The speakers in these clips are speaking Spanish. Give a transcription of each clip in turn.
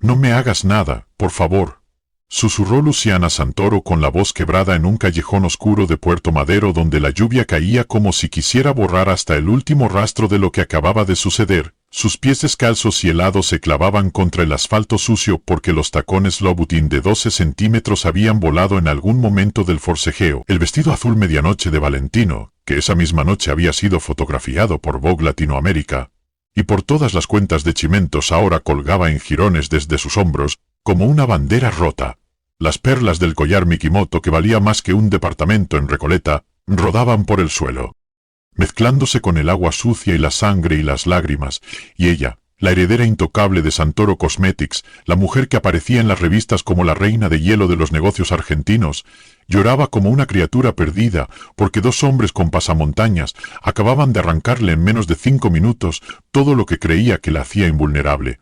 No me hagas nada, por favor. Susurró Luciana Santoro con la voz quebrada en un callejón oscuro de Puerto Madero donde la lluvia caía como si quisiera borrar hasta el último rastro de lo que acababa de suceder. Sus pies descalzos y helados se clavaban contra el asfalto sucio porque los tacones Louboutin de 12 centímetros habían volado en algún momento del forcejeo. El vestido azul medianoche de Valentino, que esa misma noche había sido fotografiado por Vogue Latinoamérica, y por todas las cuentas de Chimentos ahora colgaba en jirones desde sus hombros, como una bandera rota. Las perlas del collar Mikimoto, que valía más que un departamento en Recoleta, rodaban por el suelo, mezclándose con el agua sucia y la sangre y las lágrimas, y ella, la heredera intocable de Santoro Cosmetics, la mujer que aparecía en las revistas como la reina de hielo de los negocios argentinos, lloraba como una criatura perdida, porque dos hombres con pasamontañas acababan de arrancarle en menos de 5 minutos todo lo que creía que la hacía invulnerable.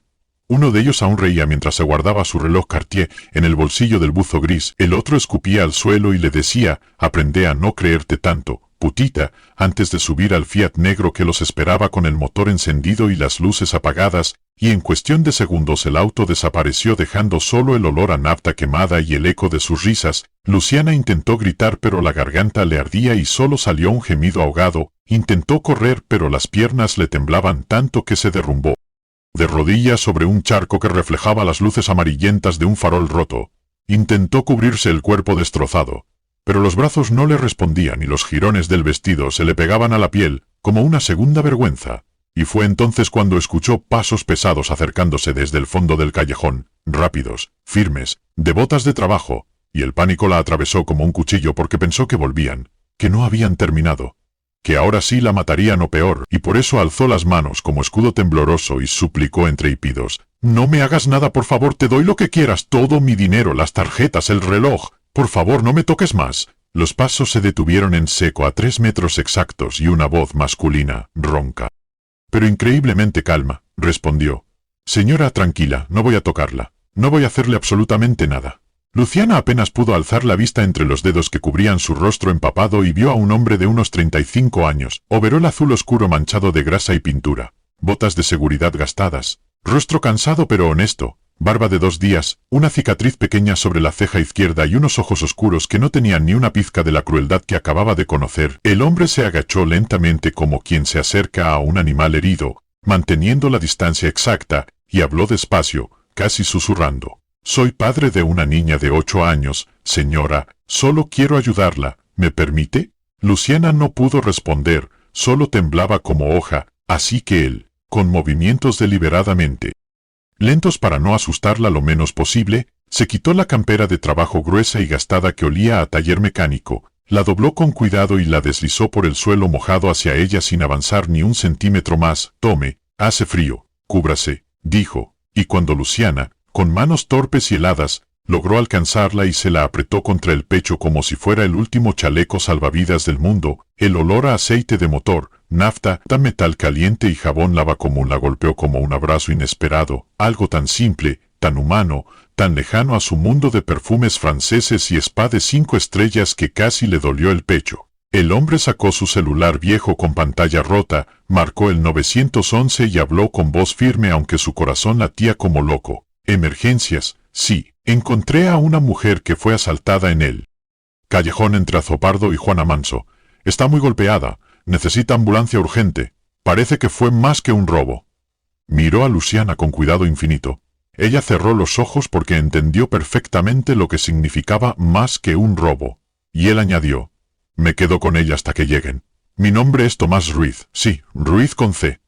Uno de ellos aún reía mientras se guardaba su reloj Cartier en el bolsillo del buzo gris, el otro escupía al suelo y le decía: «Aprende a no creerte tanto, putita», antes de subir al Fiat negro que los esperaba con el motor encendido y las luces apagadas, y en cuestión de segundos el auto desapareció dejando solo el olor a nafta quemada y el eco de sus risas. Luciana intentó gritar pero la garganta le ardía y solo salió un gemido ahogado. Intentó correr pero las piernas le temblaban tanto que se derrumbó de rodillas sobre un charco que reflejaba las luces amarillentas de un farol roto. Intentó cubrirse el cuerpo destrozado, pero los brazos no le respondían y los jirones del vestido se le pegaban a la piel como una segunda vergüenza. Y fue entonces cuando escuchó pasos pesados acercándose desde el fondo del callejón, rápidos, firmes, de botas de trabajo, y el pánico la atravesó como un cuchillo porque pensó que volvían, que no habían terminado, que ahora sí la matarían o peor, y por eso alzó las manos como escudo tembloroso y suplicó entre hipidos: «No me hagas nada, por favor, te doy lo que quieras, todo mi dinero, las tarjetas, el reloj, por favor, no me toques más». Los pasos se detuvieron en seco a 3 metros exactos y una voz masculina, ronca, pero increíblemente calma, respondió: «Señora, tranquila, no voy a tocarla, no voy a hacerle absolutamente nada». Luciana apenas pudo alzar la vista entre los dedos que cubrían su rostro empapado y vio a un hombre de unos 35 años, overol azul oscuro manchado de grasa y pintura, botas de seguridad gastadas, rostro cansado pero honesto, barba de 2 días, una cicatriz pequeña sobre la ceja izquierda y unos ojos oscuros que no tenían ni una pizca de la crueldad que acababa de conocer. El hombre se agachó lentamente como quien se acerca a un animal herido, manteniendo la distancia exacta, y habló despacio, casi susurrando: «Soy padre de una niña de 8 años, señora, solo quiero ayudarla, ¿me permite?». Luciana no pudo responder, solo temblaba como hoja, así que él, con movimientos deliberadamente lentos para no asustarla lo menos posible, se quitó la campera de trabajo gruesa y gastada que olía a taller mecánico, la dobló con cuidado y la deslizó por el suelo mojado hacia ella sin avanzar ni un centímetro más. «Tome, hace frío, cúbrase», dijo, y cuando Luciana, con manos torpes y heladas, logró alcanzarla y se la apretó contra el pecho como si fuera el último chaleco salvavidas del mundo, el olor a aceite de motor, nafta, metal caliente y jabón lavacomún la golpeó como un abrazo inesperado, algo tan simple, tan humano, tan lejano a su mundo de perfumes franceses y spa de 5 estrellas que casi le dolió el pecho. El hombre sacó su celular viejo con pantalla rota, marcó el 911 y habló con voz firme aunque su corazón latía como loco. «Emergencias, sí, encontré a una mujer que fue asaltada en el callejón entre Azopardo y Juana Manso. Está muy golpeada, necesita ambulancia urgente, parece que fue más que un robo». Miró a Luciana con cuidado infinito. Ella cerró los ojos porque entendió perfectamente lo que significaba más que un robo. Y él añadió: «Me quedo con ella hasta que lleguen. Mi nombre es Tomás Ruiz, sí, Ruiz con C».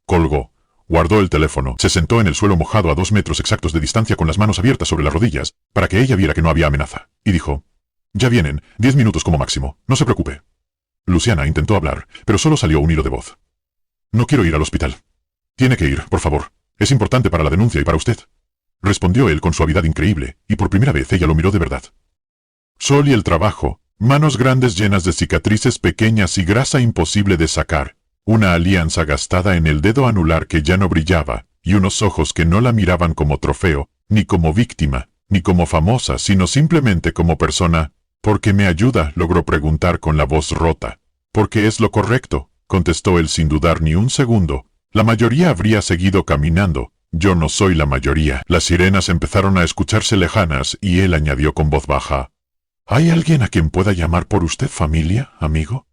Colgó. Guardó el teléfono, se sentó en el suelo mojado a 2 metros exactos de distancia con las manos abiertas sobre las rodillas, para que ella viera que no había amenaza, y dijo: «Ya vienen, 10 minutos como máximo, no se preocupe». Luciana intentó hablar, pero solo salió un hilo de voz. «No quiero ir al hospital». «Tiene que ir, por favor. Es importante para la denuncia y para usted», respondió él con suavidad increíble, y por primera vez ella lo miró de verdad. Sol y el trabajo, manos grandes llenas de cicatrices pequeñas y grasa imposible de sacar, una alianza gastada en el dedo anular que ya no brillaba, y unos ojos que no la miraban como trofeo, ni como víctima, ni como famosa, sino simplemente como persona. «¿Por qué me ayuda?», logró preguntar con la voz rota. «Porque es lo correcto», contestó él sin dudar ni un segundo. La mayoría habría seguido caminando, Yo no soy la mayoría. Las sirenas empezaron a escucharse lejanas y él añadió con voz baja. ¿Hay alguien a quien pueda llamar por usted, familia, amigo?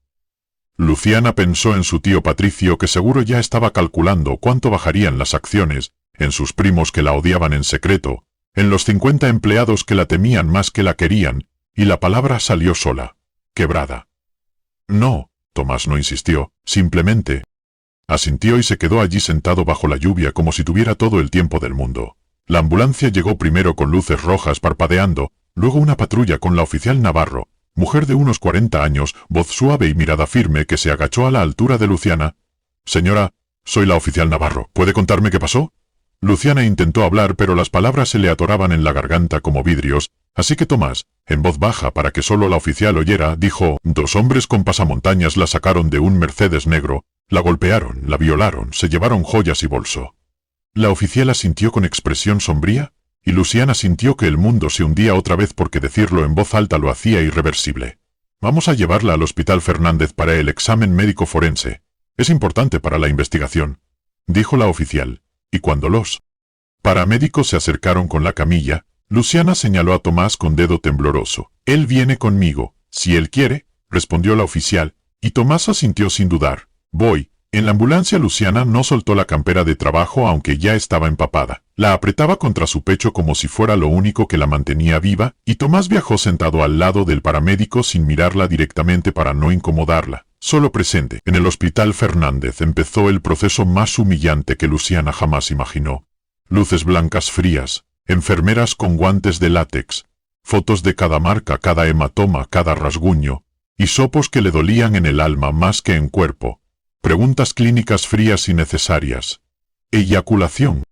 Luciana pensó en su tío Patricio, que seguro ya estaba calculando cuánto bajarían las acciones, en sus primos que la odiaban en secreto, en los 50 empleados que la temían más que la querían, y la palabra salió sola, quebrada. No, Tomás no insistió, simplemente asintió y se quedó allí sentado bajo la lluvia como si tuviera todo el tiempo del mundo. La ambulancia llegó primero con luces rojas parpadeando, luego una patrulla con la oficial Navarro, mujer de unos 40 años, voz suave y mirada firme, que se agachó a la altura de Luciana. Señora, soy la oficial Navarro, ¿puede contarme qué pasó? Luciana intentó hablar, pero las palabras se le atoraban en la garganta como vidrios, así que Tomás, en voz baja para que solo la oficial oyera, dijo: 2 hombres con pasamontañas la sacaron de un Mercedes negro, la golpearon, la violaron, se llevaron joyas y bolso. La oficial asintió con expresión sombría, y Luciana sintió que el mundo se hundía otra vez porque decirlo en voz alta lo hacía irreversible. Vamos a llevarla al Hospital Fernández para el examen médico forense. Es importante para la investigación, dijo la oficial, y cuando los paramédicos se acercaron con la camilla, Luciana señaló a Tomás con dedo tembloroso. Él viene conmigo, si él quiere, respondió la oficial, y Tomás asintió sin dudar. Voy. En la ambulancia Luciana no soltó la campera de trabajo aunque ya estaba empapada. La apretaba contra su pecho como si fuera lo único que la mantenía viva, y Tomás viajó sentado al lado del paramédico sin mirarla directamente para no incomodarla. Solo presente. En el Hospital Fernández empezó el proceso más humillante que Luciana jamás imaginó. Luces blancas frías, enfermeras con guantes de látex, fotos de cada marca, cada hematoma, cada rasguño, hisopos que le dolían en el alma más que en cuerpo. Preguntas clínicas frías y necesarias. Eyaculación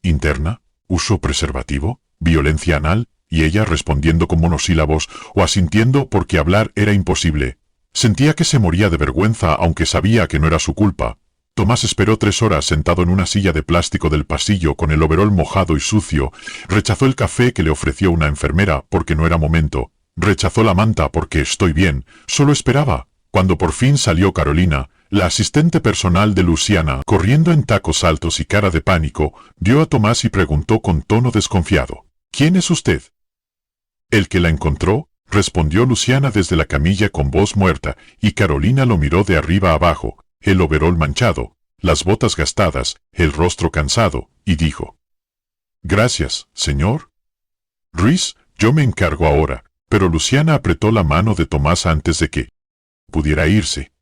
interna, uso preservativo, violencia anal, y ella respondiendo con monosílabos o asintiendo porque hablar era imposible. Sentía que se moría de vergüenza aunque sabía que no era su culpa. Tomás esperó 3 horas sentado en una silla de plástico del pasillo con el overol mojado y sucio. Rechazó el café que le ofreció una enfermera porque no era momento. Rechazó la manta porque estoy bien. Solo esperaba. Cuando por fin salió Carolina, la asistente personal de Luciana, corriendo en tacos altos y cara de pánico, vio a Tomás y preguntó con tono desconfiado: ¿Quién es usted? El que la encontró, respondió Luciana desde la camilla con voz muerta, y Carolina lo miró de arriba abajo, el overol manchado, las botas gastadas, el rostro cansado, y dijo: Gracias, señor Ruiz, yo me encargo ahora. Pero Luciana apretó la mano de Tomás antes de que pudiera irse.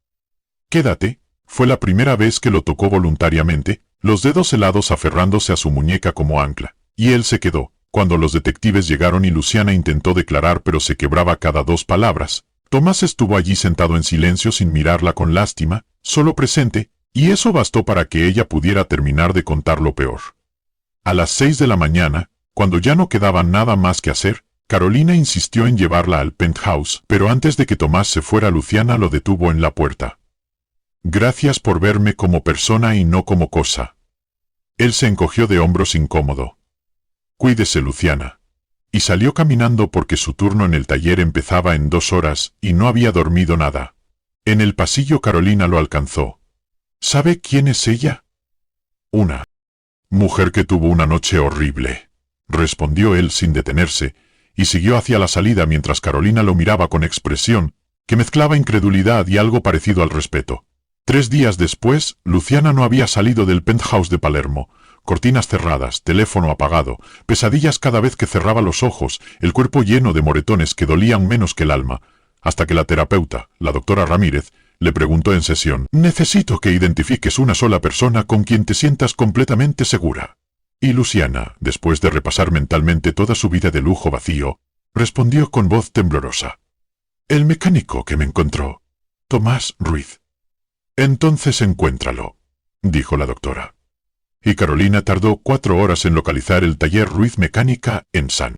Quédate, fue la primera vez que lo tocó voluntariamente, los dedos helados aferrándose a su muñeca como ancla, y él se quedó. Cuando los detectives llegaron y Luciana intentó declarar pero se quebraba cada 2 palabras, Tomás estuvo allí sentado en silencio sin mirarla con lástima, solo presente, y eso bastó para que ella pudiera terminar de contar lo peor. A las 6 de la mañana, cuando ya no quedaba nada más que hacer, Carolina insistió en llevarla al penthouse, pero antes de que Tomás se fuera, Luciana lo detuvo en la puerta. Gracias por verme como persona y no como cosa. Él se encogió de hombros incómodo. Cuídese, Luciana. Y salió caminando porque su turno en el taller empezaba en 2 horas y no había dormido nada. En el pasillo Carolina lo alcanzó. ¿Sabe quién es ella? Una mujer que tuvo una noche horrible, respondió él sin detenerse, y siguió hacia la salida mientras Carolina lo miraba con expresión que mezclaba incredulidad y algo parecido al respeto. 3 días después, Luciana no había salido del penthouse de Palermo. Cortinas cerradas, teléfono apagado, pesadillas cada vez que cerraba los ojos, el cuerpo lleno de moretones que dolían menos que el alma, hasta que la terapeuta, la doctora Ramírez, le preguntó en sesión: Necesito que identifiques una sola persona con quien te sientas completamente segura. Y Luciana, después de repasar mentalmente toda su vida de lujo vacío, respondió con voz temblorosa: El mecánico que me encontró, Tomás Ruiz. Entonces encuéntralo, dijo la doctora. Y Carolina tardó 4 horas en localizar el taller Ruiz Mecánica en San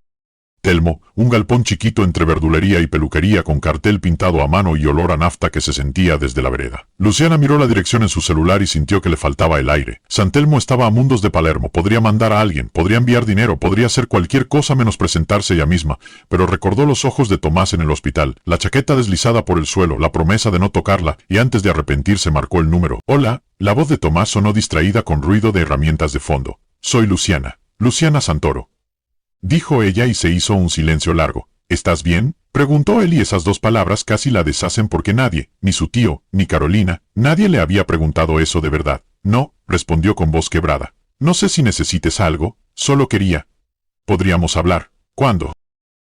Telmo, un galpón chiquito entre verdulería y peluquería con cartel pintado a mano y olor a nafta que se sentía desde la vereda. Luciana miró la dirección en su celular y sintió que le faltaba el aire. San Telmo estaba a mundos de Palermo, podría mandar a alguien, podría enviar dinero, podría hacer cualquier cosa menos presentarse ella misma, pero recordó los ojos de Tomás en el hospital, la chaqueta deslizada por el suelo, la promesa de no tocarla, y antes de arrepentirse marcó el número. Hola. La voz de Tomás sonó distraída con ruido de herramientas de fondo. Soy Luciana, Luciana Santoro. Dijo ella y se hizo un silencio largo. ¿Estás bien? Preguntó él y esas dos palabras casi la deshacen porque nadie, ni su tío, ni Carolina, nadie le había preguntado eso de verdad. No, respondió con voz quebrada. No sé si necesites algo, solo quería. Podríamos hablar. ¿Cuándo?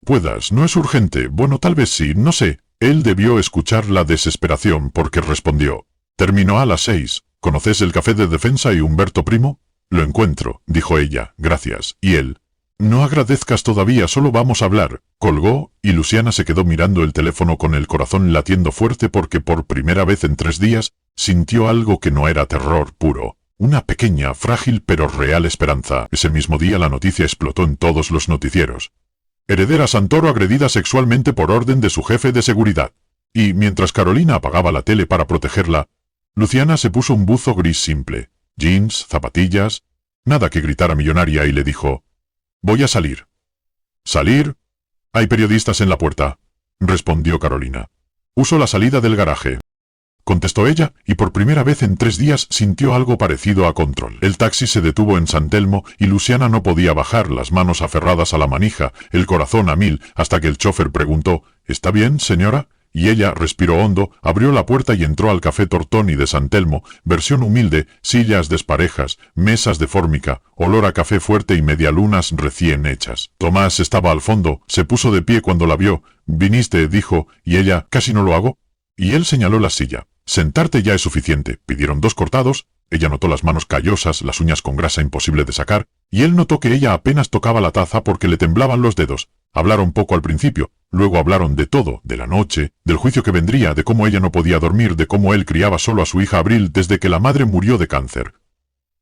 Puedas, no es urgente. Bueno, tal vez sí, no sé. Él debió escuchar la desesperación porque respondió. Terminó a las 6. ¿Conoces el café de Defensa y Humberto Primo? Lo encuentro, dijo ella, gracias. Y él. No agradezcas todavía, solo vamos a hablar. Colgó, y Luciana se quedó mirando el teléfono con el corazón latiendo fuerte porque por primera vez en 3 días sintió algo que no era terror puro. Una pequeña, frágil pero real esperanza. Ese mismo día la noticia explotó en todos los noticieros. Heredera Santoro agredida sexualmente por orden de su jefe de seguridad. Y mientras Carolina apagaba la tele para protegerla, Luciana se puso un buzo gris simple, jeans, zapatillas, nada que gritara millonaria y le dijo, «Voy a salir». «¿Salir? Hay periodistas en la puerta», respondió Carolina. «Uso la salida del garaje», contestó ella, y por primera vez en 3 días sintió algo parecido a control. El taxi se detuvo en San Telmo y Luciana no podía bajar, las manos aferradas a la manija, el corazón a 1000, hasta que el chofer preguntó, «¿Está bien, señora?». Y ella respiró hondo, abrió la puerta y entró al Café Tortoni de San Telmo, versión humilde, sillas desparejas, mesas de fórmica, olor a café fuerte y medialunas recién hechas. Tomás estaba al fondo, se puso de pie cuando la vio. «Viniste», dijo, y ella, «¿Casi no lo hago?». Y él señaló la silla. «Sentarte ya es suficiente». Pidieron 2 cortados, ella notó las manos callosas, las uñas con grasa imposible de sacar, y él notó que ella apenas tocaba la taza porque le temblaban los dedos. Hablaron poco al principio, luego hablaron de todo, de la noche, del juicio que vendría, de cómo ella no podía dormir, de cómo él criaba solo a su hija Abril desde que la madre murió de cáncer.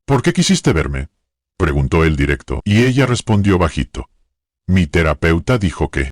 «¿Por qué quisiste verme?», preguntó él directo, y ella respondió bajito. «Mi terapeuta dijo que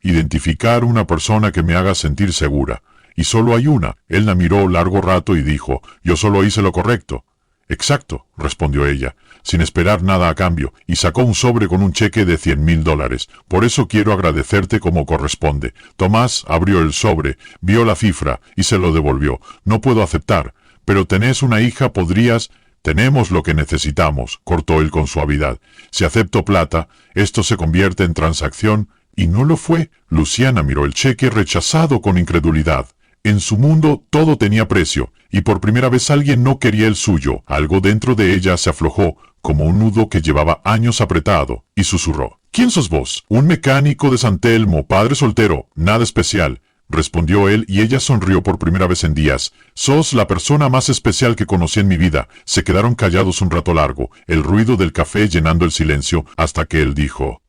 identificar una persona que me haga sentir segura. Y solo hay una». Él la miró largo rato y dijo, «Yo solo hice lo correcto». «Exacto», respondió ella, sin esperar nada a cambio, y sacó un sobre con un cheque de $100,000. «Por eso quiero agradecerte como corresponde». Tomás abrió el sobre, vio la cifra y se lo devolvió. «No puedo aceptar. Pero tenés una hija, podrías...». «Tenemos lo que necesitamos», cortó él con suavidad. «Si acepto plata, esto se convierte en transacción». Y no lo fue. Luciana miró el cheque rechazado con incredulidad. En su mundo todo tenía precio, y por primera vez alguien no quería el suyo. Algo dentro de ella se aflojó, como un nudo que llevaba años apretado, y susurró. «¿Quién sos vos?» «Un mecánico de San Telmo, padre soltero, nada especial», respondió él, y ella sonrió por primera vez en días. «Sos la persona más especial que conocí en mi vida». Se quedaron callados un rato largo, el ruido del café llenando el silencio, hasta que él dijo,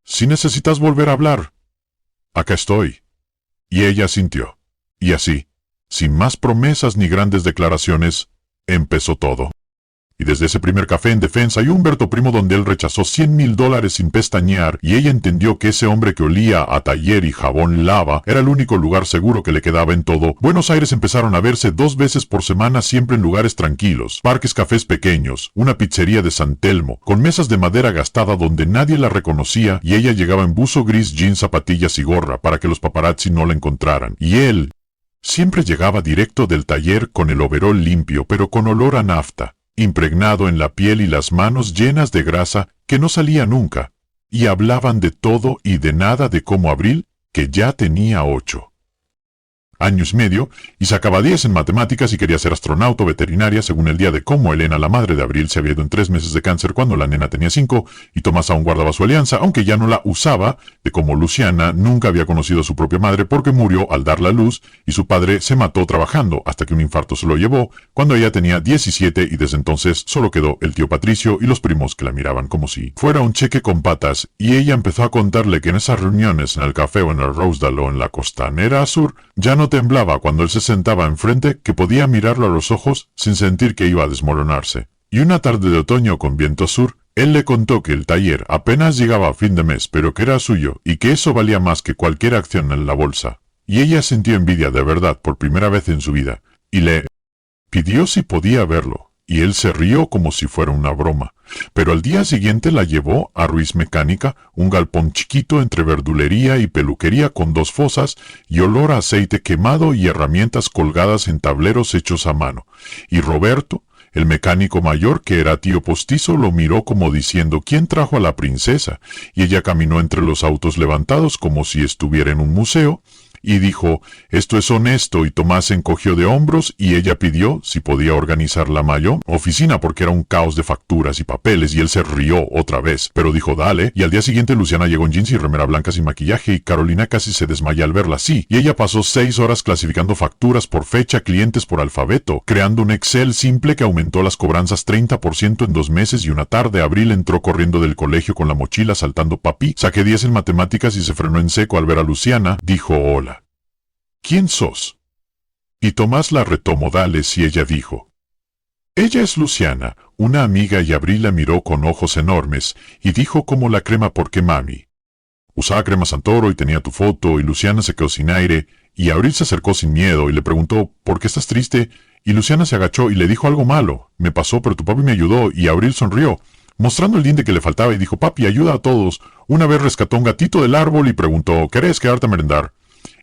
«Si necesitas volver a hablar, acá estoy». Y ella asintió. Y así, sin más promesas ni grandes declaraciones, empezó todo. Y desde ese primer café en Defensa y Humberto Primo donde él rechazó $100,000 sin pestañear, y ella entendió que ese hombre que olía a taller y jabón lava era el único lugar seguro que le quedaba en todo, Buenos Aires empezaron a verse 2 veces por semana, siempre en lugares tranquilos, parques cafés pequeños, una pizzería de San Telmo, con mesas de madera gastada donde nadie la reconocía, y ella llegaba en buzo gris, jeans, zapatillas y gorra para que los paparazzi no la encontraran. Y él siempre llegaba directo del taller con el overol limpio pero con olor a nafta, impregnado en la piel y las manos llenas de grasa que no salía nunca, y hablaban de todo y de nada de cómo Abril, que ya tenía 8 años y medio, y sacaba 10 en matemáticas y quería ser astronauta o veterinaria, según el día de cómo Elena, la madre de Abril, se había ido en 3 meses de cáncer cuando la nena tenía 5, y Tomás aún guardaba su alianza, aunque ya no la usaba, de cómo Luciana nunca había conocido a su propia madre porque murió al dar la luz, y su padre se mató trabajando, hasta que un infarto se lo llevó, cuando ella tenía 17, y desde entonces solo quedó el tío Patricio y los primos que la miraban como si fuera un cheque con patas, y ella empezó a contarle que en esas reuniones, en el café o en el Rosedale o en la Costanera Sur, ya no temblaba cuando él se sentaba enfrente, que podía mirarlo a los ojos sin sentir que iba a desmoronarse. Y una tarde de otoño con viento sur, él le contó que el taller apenas llegaba a fin de mes, pero que era suyo y que eso valía más que cualquier acción en la bolsa. Y ella sintió envidia de verdad por primera vez en su vida, y le pidió si podía verlo, y él se rió como si fuera una broma. Pero al día siguiente la llevó a Ruiz Mecánica, un galpón chiquito entre verdulería y peluquería con 2 fosas y olor a aceite quemado y herramientas colgadas en tableros hechos a mano. Y Roberto, El mecánico mayor, que era tío postizo, lo miró como diciendo ¿quién trajo a la princesa? Y ella caminó entre los autos levantados como si estuviera en un museo, y dijo, esto es honesto, y Tomás se encogió de hombros y ella pidió si podía organizar la mayor oficina porque era un caos de facturas y papeles y él se rió otra vez, pero dijo dale, y al día siguiente Luciana llegó en jeans y remera blanca sin maquillaje y Carolina casi se desmaya al verla así, y ella pasó 6 horas clasificando facturas por fecha, clientes por alfabeto, creando un Excel simple que aumentó las cobranzas 30% en 2 meses y una tarde Abril entró corriendo del colegio con la mochila saltando papi, saqué 10 en matemáticas y se frenó en seco al ver a Luciana, dijo hola. ¿Quién sos? Y Tomás la retó modales y ella dijo, ella es Luciana, una amiga, y Abril la miró con ojos enormes y dijo como la crema porque mami. Usaba crema Santoro y tenía tu foto y Luciana se quedó sin aire y Abril se acercó sin miedo y le preguntó ¿por qué estás triste? Y Luciana se agachó y le dijo algo malo. Me pasó pero tu papi me ayudó y Abril sonrió, mostrando el diente que le faltaba y dijo papi ayuda a todos. Una vez rescató un gatito del árbol y preguntó ¿querés quedarte a merendar?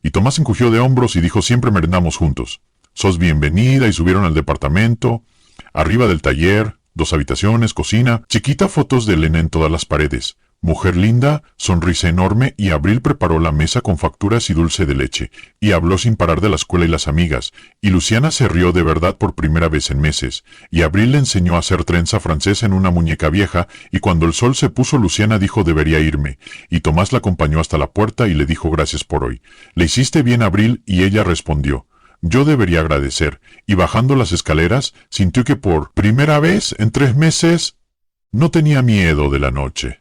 Y Tomás encogió de hombros y dijo siempre merendamos juntos. Sos bienvenida y subieron al departamento. Arriba del taller, 2 habitaciones, cocina, chiquita fotos de Elena en todas las paredes. Mujer linda, sonrisa enorme y Abril preparó la mesa con facturas y dulce de leche. Y habló sin parar de la escuela y las amigas. Y Luciana se rió de verdad por primera vez en meses. Y Abril le enseñó a hacer trenza francesa en una muñeca vieja y cuando el sol se puso Luciana dijo debería irme. Y Tomás la acompañó hasta la puerta y le dijo gracias por hoy. Le hiciste bien Abril y ella respondió. Yo debería agradecer. Y bajando las escaleras sintió que por primera vez en 3 meses no tenía miedo de la noche.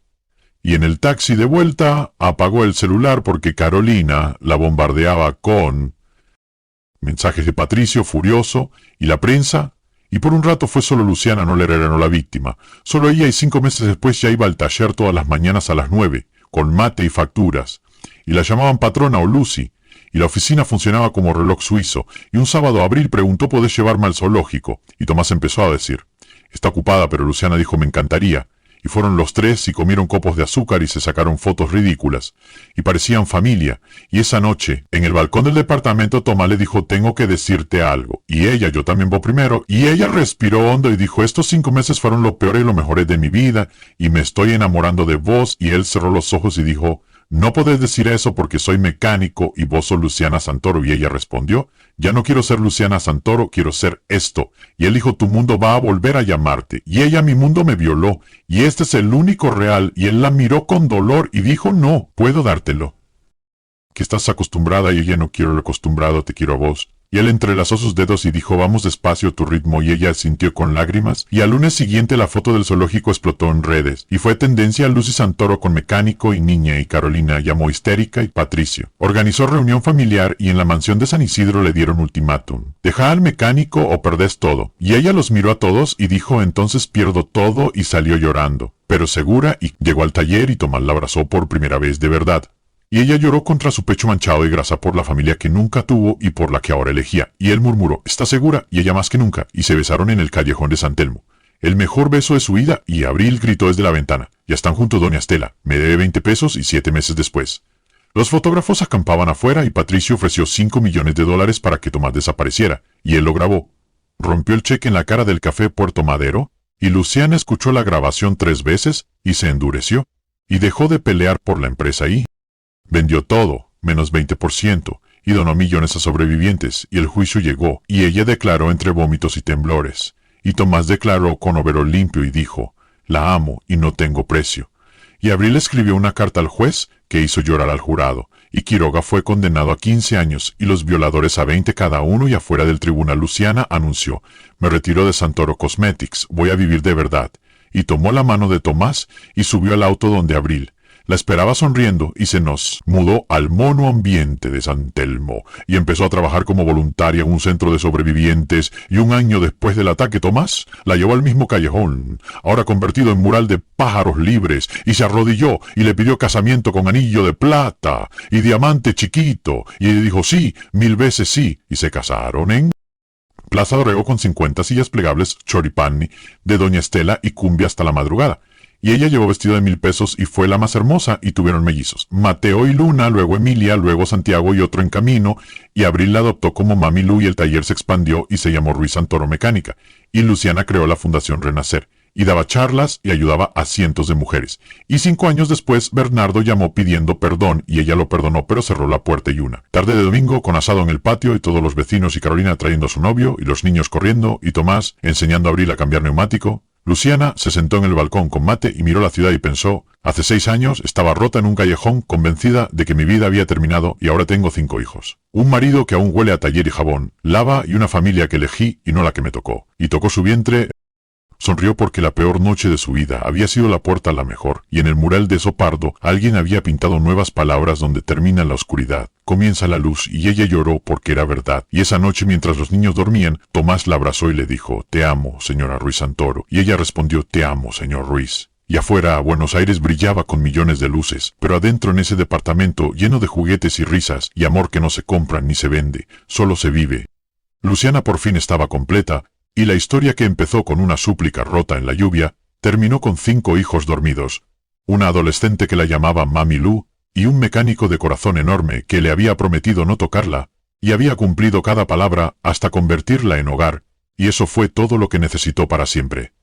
Y en el taxi de vuelta apagó el celular porque Carolina la bombardeaba con mensajes de Patricio furioso y la prensa, y por un rato fue solo Luciana, no la víctima. Solo ella y 5 meses después ya iba al taller todas las mañanas a las 9, con mate y facturas, y la llamaban patrona o Lucy, y la oficina funcionaba como reloj suizo, y un sábado Abril preguntó ¿podés llevarme al zoológico? Y Tomás empezó a decir, está ocupada, pero Luciana dijo me encantaría. Y fueron los 3 y comieron copos de azúcar y se sacaron fotos ridículas. Y parecían familia. Y esa noche, en el balcón del departamento, Tomás le dijo, tengo que decirte algo. Y ella, yo también voy primero. Y ella respiró hondo y dijo, estos 5 meses fueron lo peor y lo mejor de mi vida. Y me estoy enamorando de vos. Y él cerró los ojos y dijo, no podés decir eso porque soy mecánico y vos sos Luciana Santoro. Y ella respondió, ya no quiero ser Luciana Santoro, quiero ser esto. Y él dijo, tu mundo va a volver a llamarte. Y ella, mi mundo me violó. Y este es el único real. Y él la miró con dolor y dijo, no, puedo dártelo. Que estás acostumbrada y ella no quiero lo acostumbrado, te quiero a vos. Y él entrelazó sus dedos y dijo, vamos despacio a tu ritmo, y ella sintió con lágrimas, y al lunes siguiente la foto del zoológico explotó en redes, y fue tendencia a Lucy Santoro con mecánico y niña, y Carolina llamó histérica y Patricio. Organizó reunión familiar y en la mansión de San Isidro le dieron ultimátum. Deja al mecánico o perdés todo. Y ella los miró a todos y dijo, entonces pierdo todo, y salió llorando, pero segura, y llegó al taller y Tomás la abrazó por primera vez de verdad. Y ella lloró contra su pecho manchado de grasa por la familia que nunca tuvo y por la que ahora elegía. Y él murmuró, ¿está segura? Y ella más que nunca. Y se besaron en el callejón de San Telmo. El mejor beso de su vida, y Abril gritó desde la ventana. Ya están juntos doña Estela. Me debe 20 pesos y 7 meses después. Los fotógrafos acampaban afuera y Patricio ofreció $5 millones para que Tomás desapareciera. Y él lo grabó. Rompió el cheque en la cara del café Puerto Madero. Y Luciana escuchó la grabación 3 veces y se endureció. Y dejó de pelear por la empresa y vendió todo, menos 20%, y donó millones a sobrevivientes, y el juicio llegó, y ella declaró entre vómitos y temblores. Y Tomás declaró con overol limpio y dijo, la amo y no tengo precio. Y Abril escribió una carta al juez que hizo llorar al jurado, y Quiroga fue condenado a 15 años y los violadores a 20 cada uno, y afuera del tribunal Luciana anunció, me retiro de Santoro Cosmetics, voy a vivir de verdad. Y tomó la mano de Tomás y subió al auto donde Abril. La esperaba sonriendo y se nos mudó al mono ambiente de San Telmo y empezó a trabajar como voluntaria en un centro de sobrevivientes y un año después del ataque Tomás la llevó al mismo callejón, ahora convertido en mural de pájaros libres, y se arrodilló y le pidió casamiento con anillo de plata y diamante chiquito y ella dijo sí, 1000 veces sí, y se casaron en Plaza Dorrego con 50 sillas plegables choripani de doña Estela y cumbia hasta la madrugada. Y ella llevó vestido de 1000 pesos y fue la más hermosa y tuvieron mellizos. Mateo y Luna, luego Emilia, luego Santiago y otro en camino, y Abril la adoptó como Mami Lu y el taller se expandió y se llamó Ruiz Santoro Mecánica. Y Luciana creó la Fundación Renacer, y daba charlas y ayudaba a cientos de mujeres. Y 5 años después, Bernardo llamó pidiendo perdón y ella lo perdonó, pero cerró la puerta y una tarde de domingo con asado en el patio y todos los vecinos y Carolina trayendo a su novio y los niños corriendo y Tomás enseñando a Abril a cambiar neumático. Luciana se sentó en el balcón con mate y miró la ciudad y pensó, hace 6 años estaba rota en un callejón convencida de que mi vida había terminado y ahora tengo 5 hijos. Un marido que aún huele a taller y jabón, lava y una familia que elegí y no la que me tocó. Y tocó su vientre. Sonrió porque la peor noche de su vida había sido la puerta a la mejor, y en el mural de Sopardo alguien había pintado nuevas palabras donde termina la oscuridad, comienza la luz, y ella lloró porque era verdad. Y esa noche mientras los niños dormían, Tomás la abrazó y le dijo, te amo, señora Ruiz Santoro, y ella respondió, te amo, señor Ruiz. Y afuera, Buenos Aires brillaba con millones de luces, pero adentro en ese departamento lleno de juguetes y risas, y amor que no se compra ni se vende, solo se vive. Luciana por fin estaba completa, y la historia que empezó con una súplica rota en la lluvia, terminó con 5 hijos dormidos, una adolescente que la llamaba Mami Lu, y un mecánico de corazón enorme que le había prometido no tocarla, y había cumplido cada palabra hasta convertirla en hogar, y eso fue todo lo que necesitó para siempre.